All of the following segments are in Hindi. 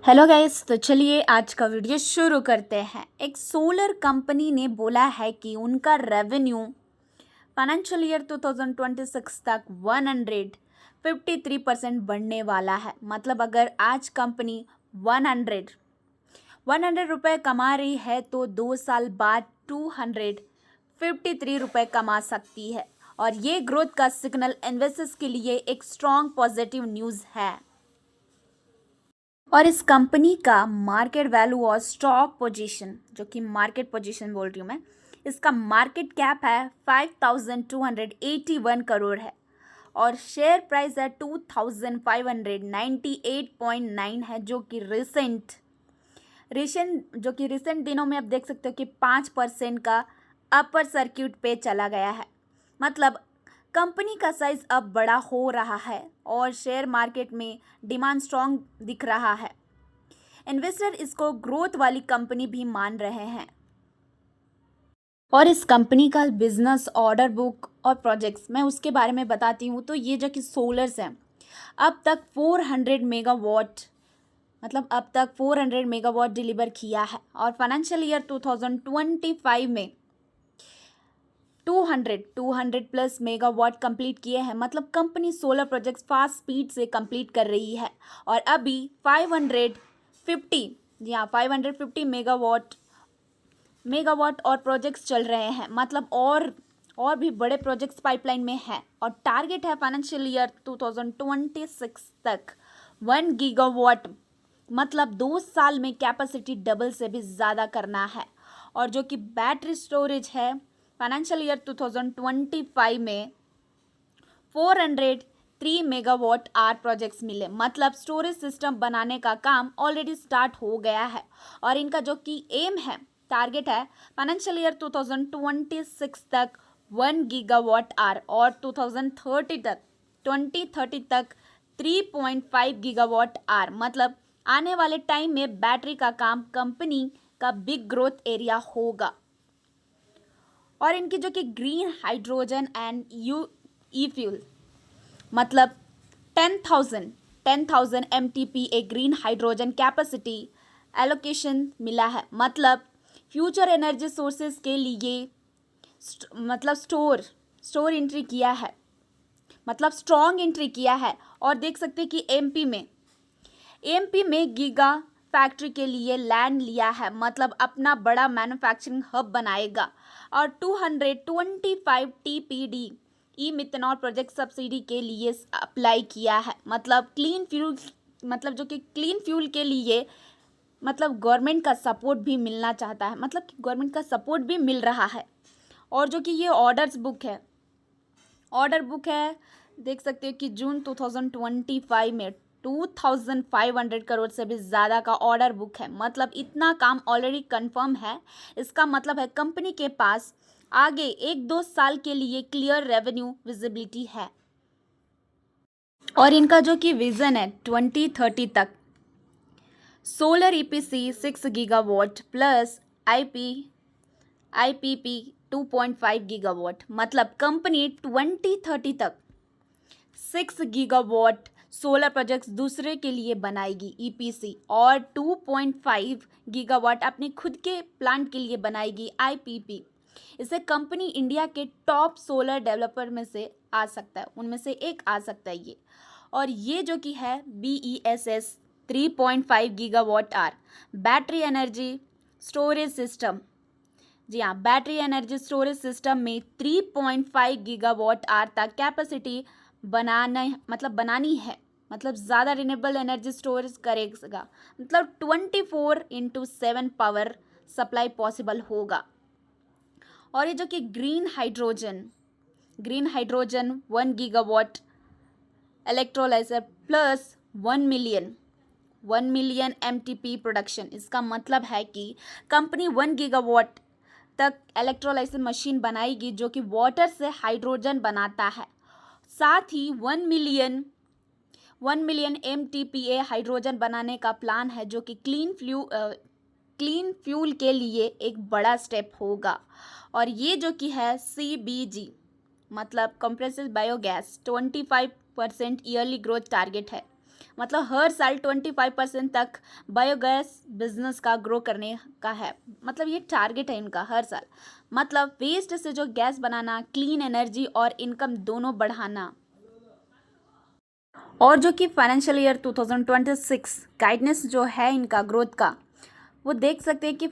हेलो गाइस, तो चलिए आज का वीडियो शुरू करते हैं। एक सोलर कंपनी ने बोला है कि उनका रेवेन्यू फाइनेंशियल ईयर 2026 तक 153% बढ़ने वाला है। मतलब अगर आज कंपनी 100 रुपये कमा रही है तो 2 साल बाद 253 रुपये कमा सकती है। और ये ग्रोथ का सिग्नल इन्वेस्टर्स के लिए एक स्ट्रॉन्ग पॉजिटिव न्यूज़ है। और इस कंपनी का मार्केट वैल्यू और स्टॉक पोजीशन, जो कि मार्केट पोजीशन बोल रही हूँ मैं, इसका मार्केट कैप है 5281 करोड़ है और शेयर प्राइस है 2598.9 है, जो कि रिसेंट दिनों में आप देख सकते हो कि 5% का अपर सर्किट पे चला गया है। मतलब कंपनी का साइज अब बड़ा हो रहा है और शेयर मार्केट में डिमांड स्ट्रॉन्ग दिख रहा है। इन्वेस्टर इसको ग्रोथ वाली कंपनी भी मान रहे हैं। और इस कंपनी का बिजनेस, ऑर्डर बुक और प्रोजेक्ट्स, मैं उसके बारे में बताती हूँ। तो ये जो कि सोलर्स हैं, अब तक 400 मेगावाट डिलीवर किया है और फाइनेंशियल ईयर 2025 में 200 प्लस मेगावाट कंप्लीट किए हैं। मतलब company solar projects fast speed से कंप्लीट कर रही है और अभी 550 मेगावाट और प्रोजेक्ट्स चल रहे हैं। मतलब और भी बड़े प्रोजेक्ट्स पाइपलाइन में हैं और टारगेट है फाइनेंशियल ईयर 2026 तक 1 गीगावाट, मतलब 2 साल में कैपेसिटी डबल से भी ज़्यादा करना है। और जो कि बैटरी स्टोरेज है, फाइनेंशियल ईयर 2025 में 403 मेगावाट आर प्रोजेक्ट्स मिले। मतलब स्टोरेज सिस्टम बनाने का काम ऑलरेडी स्टार्ट हो गया है और इनका जो कि एम है, टारगेट है फाइनेंशियल ईयर 2026 तक 1 गीगावाट आर और 2030 तक 3.5 गीगावाट आर। मतलब आने वाले टाइम में बैटरी का काम कंपनी का बिग ग्रोथ एरिया होगा। और इनकी जो कि green hydrogen and E fuel, मतलब 10,000 MTPA ए ग्रीन हाइड्रोजन कैपेसिटी एलोकेशन मिला है। मतलब फ्यूचर एनर्जी सोर्सेज के लिए मतलब स्टोर एंट्री किया है, मतलब स्ट्रॉन्ग एंट्री किया है। और देख सकते हैं कि एमपी में गीगा फैक्ट्री के लिए लैंड लिया है। मतलब अपना बड़ा मैन्युफैक्चरिंग हब बनाएगा और 225 TPD ई मिथेनॉल प्रोजेक्ट सब्सिडी के लिए अप्लाई किया है। मतलब क्लीन फ्यूल के लिए मतलब गवर्नमेंट का सपोर्ट भी मिलना चाहता है, मतलब गवर्नमेंट का सपोर्ट भी मिल रहा है। और जो कि ये ऑर्डर बुक है, देख सकते हो कि जून 2025 में 2500 करोड़ से भी ज़्यादा का ऑर्डर बुक है। मतलब इतना काम ऑलरेडी कंफर्म है। इसका मतलब है कंपनी के पास आगे 1-2 साल के लिए क्लियर रेवेन्यू विजिबिलिटी है। और इनका जो कि विजन है 2030 तक solar EPC 6 gigawatt plus IPP 2.5 gigawatt. मतलब कंपनी 2030 तक 6 गीगावाट सोलर प्रोजेक्ट्स दूसरे के लिए बनाएगी EPC और 2.5 गीगावाट अपने खुद के प्लांट के लिए बनाएगी IPP। इससे कंपनी इंडिया के टॉप सोलर डेवलपर में से आ सकता है, उनमें से एक आ सकता है ये। और ये जो कि है BESS 3.5 gigawatt are battery energy storage system. जी हाँ, बैटरी एनर्जी स्टोरेज सिस्टम में 3.5 गीगावाट आर तक कैपेसिटी बनानी है। मतलब ज़्यादा रिन्यूएबल एनर्जी स्टोरेज करेगा। मतलब 24/7 पावर सप्लाई पॉसिबल होगा। और ये जो कि green hydrogen 1 gigawatt electrolyser plus 1 million MTP production. इसका मतलब है कि कंपनी 1 गीगावाट तक इलेक्ट्रोलाइजर मशीन बनाएगी जो कि वाटर से हाइड्रोजन बनाता है। साथ ही 1 मिलियन MTPA हाइड्रोजन बनाने का प्लान है, जो कि क्लीन फ्यूल के लिए एक बड़ा स्टेप होगा। और ये जो कि है CBG, मतलब compressed biogas 25% yearly growth target है। मतलब हर साल 25% तक बायोगैस बिजनेस का ग्रो करने का है, मतलब ये टारगेट है इनका हर साल। मतलब वेस्ट से जो गैस बनाना, क्लीन एनर्जी और इनकम दोनों बढ़ाना। और जो कि फाइनेंशियल ईयर 2026 गाइडेंस जो है इनका ग्रोथ का, वो देख सकते हैं कि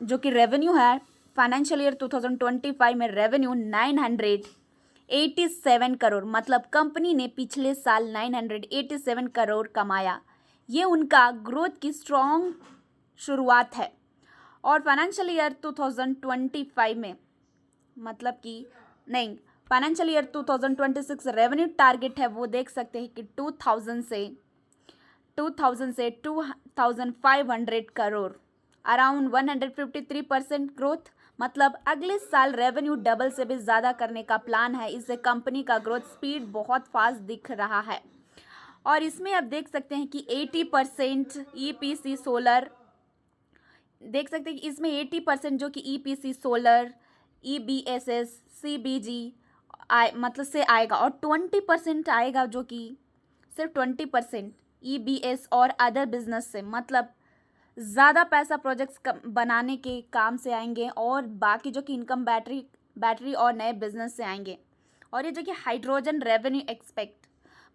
जो कि रेवेन्यू है फाइनेंशियल ईयर 2025 में रेवेन्यू 987 करोड़, मतलब कंपनी ने पिछले साल 987 करोड़ कमाया। ये उनका ग्रोथ की स्ट्रॉन्ग शुरुआत है। और फाइनेंशियल ईयर 2025 में मतलब कि नहीं, फाइनेंशियल ईयर 2026 रेवेन्यू टारगेट है वो देख सकते हैं कि 2000 से 2500 करोड़, अराउंड 153% ग्रोथ। मतलब अगले साल रेवेन्यू डबल से भी ज़्यादा करने का प्लान है। इससे कंपनी का ग्रोथ स्पीड बहुत फास्ट दिख रहा है। और इसमें आप देख सकते हैं कि 80% ईपीसी सोलर, देख सकते हैं कि इसमें 80% जो कि ईपीसी सोलर, ईबीएसएस, सीबीजी मतलब से आएगा, और 20% आएगा जो कि सिर्फ 20% ईबीएस और अदर बिजनेस से। मतलब ज़्यादा पैसा प्रोजेक्ट्स बनाने के काम से आएंगे, और बाकी जो कि इनकम बैटरी और नए बिजनेस से आएंगे। और ये जो कि हाइड्रोजन रेवेन्यू एक्सपेक्ट,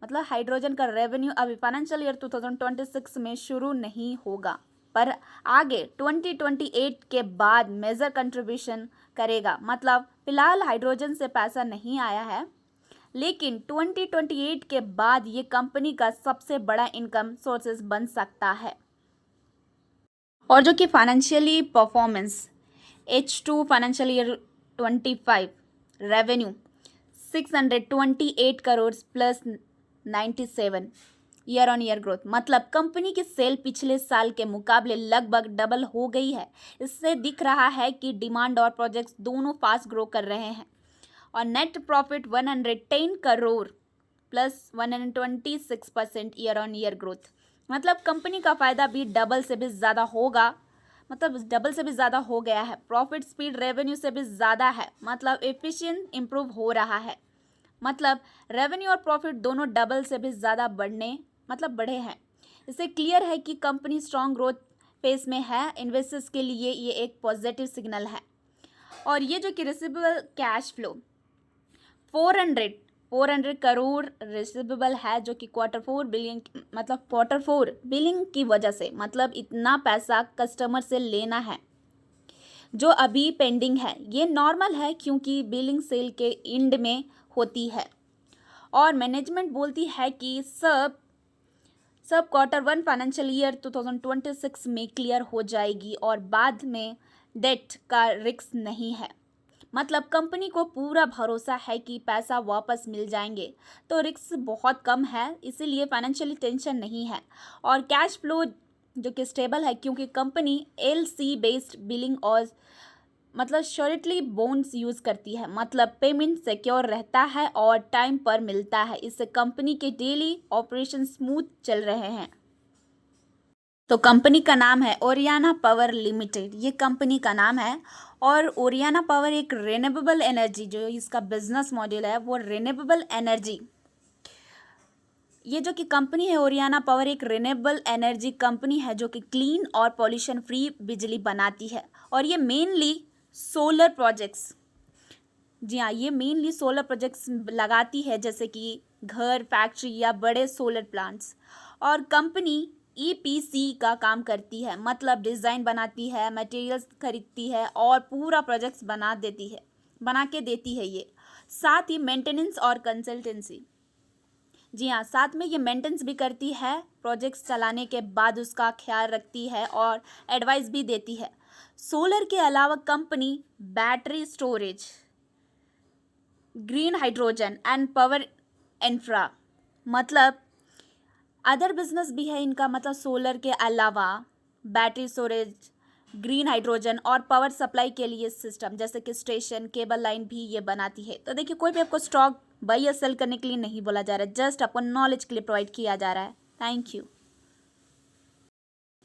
मतलब हाइड्रोजन का रेवेन्यू अभी फाइनेंशियल ईयर 2026 में शुरू नहीं होगा, पर आगे 2028 के बाद मेजर कंट्रीब्यूशन करेगा। मतलब फिलहाल हाइड्रोजन से पैसा नहीं आया है, लेकिन 2028 के बाद ये कंपनी का सबसे बड़ा इनकम सोर्सेज बन सकता है। और जो कि financially performance H2 financial year 25 revenue 628 crore plus 97 year on year growth. मतलब कंपनी की सेल पिछले साल के मुकाबले लगभग डबल हो गई है। इससे दिख रहा है कि डिमांड और प्रोजेक्ट्स दोनों फास्ट ग्रो कर रहे हैं। और net profit 110 crore plus 126% year on year growth. मतलब कंपनी का फ़ायदा भी डबल से भी ज़्यादा होगा, मतलब डबल से भी ज़्यादा हो गया है। प्रॉफिट स्पीड रेवेन्यू से भी ज़्यादा है, मतलब एफिशिएंट इम्प्रूव हो रहा है। मतलब रेवेन्यू और प्रॉफिट दोनों डबल से भी ज़्यादा बढ़े हैं। इससे क्लियर है कि कंपनी स्ट्रॉन्ग ग्रोथ फेस में है। इन्वेस्टर्स के लिए ये एक पॉजिटिव सिग्नल है। और ये जो कि receivable cash flow 400 crore receivable है, जो कि क्वार्टर फोर बिलिंग की वजह से, मतलब इतना पैसा कस्टमर से लेना है जो अभी पेंडिंग है। ये नॉर्मल है क्योंकि बिलिंग सेल के एंड में होती है। और मैनेजमेंट बोलती है कि सब क्वार्टर 1 फाइनेंशियल ईयर 2026 में क्लियर हो जाएगी, और बाद में डेट का रिस्क नहीं है। मतलब कंपनी को पूरा भरोसा है कि पैसा वापस मिल जाएंगे, तो रिस्क बहुत कम है, इसीलिए फाइनेंशियली टेंशन नहीं है। और कैश फ्लो जो कि स्टेबल है, क्योंकि कंपनी एलसी बेस्ड बिलिंग और मतलब श्योरिटी बॉन्ड्स यूज़ करती है। मतलब पेमेंट सिक्योर रहता है और टाइम पर मिलता है। इससे कंपनी के डेली ऑपरेशन स्मूथ चल रहे हैं। तो कंपनी का नाम है ओरियाना पावर लिमिटेड, ये कंपनी का नाम है। और ओरियाना पावर एक रिन्यूएबल एनर्जी, जो इसका बिजनेस मॉडल है वो रिन्यूएबल एनर्जी। ये जो कि कंपनी है ओरियाना पावर एक रिन्यूएबल एनर्जी कंपनी है, जो कि क्लीन और पॉल्यूशन फ्री बिजली बनाती है। और ये मेनली सोलर प्रोजेक्ट्स, जी हाँ, ये मेनली सोलर प्रोजेक्ट्स लगाती है, जैसे कि घर, फैक्ट्री या बड़े सोलर प्लांट्स। और कंपनी ईपीसी का काम करती है, मतलब डिज़ाइन बनाती है, मटेरियल्स खरीदती है और पूरा प्रोजेक्ट्स बना के देती है ये। साथ ही मेंटेनेंस और कंसल्टेंसी, जी हाँ, साथ में ये मेंटेनेंस भी करती है, प्रोजेक्ट्स चलाने के बाद उसका ख्याल रखती है और एडवाइस भी देती है। सोलर के अलावा company battery storage, green hydrogen and power infra, मतलब अदर बिजनेस भी है इनका। मतलब सोलर के अलावा बैटरी स्टोरेज, ग्रीन हाइड्रोजन और पावर सप्लाई के लिए सिस्टम, जैसे कि स्टेशन, केबल लाइन भी ये बनाती है। तो देखिए, कोई भी आपको स्टॉक बाई या सेल करने के लिए नहीं बोला जा रहा है, जस्ट आपको नॉलेज के लिए प्रोवाइड किया जा रहा है। Thank you.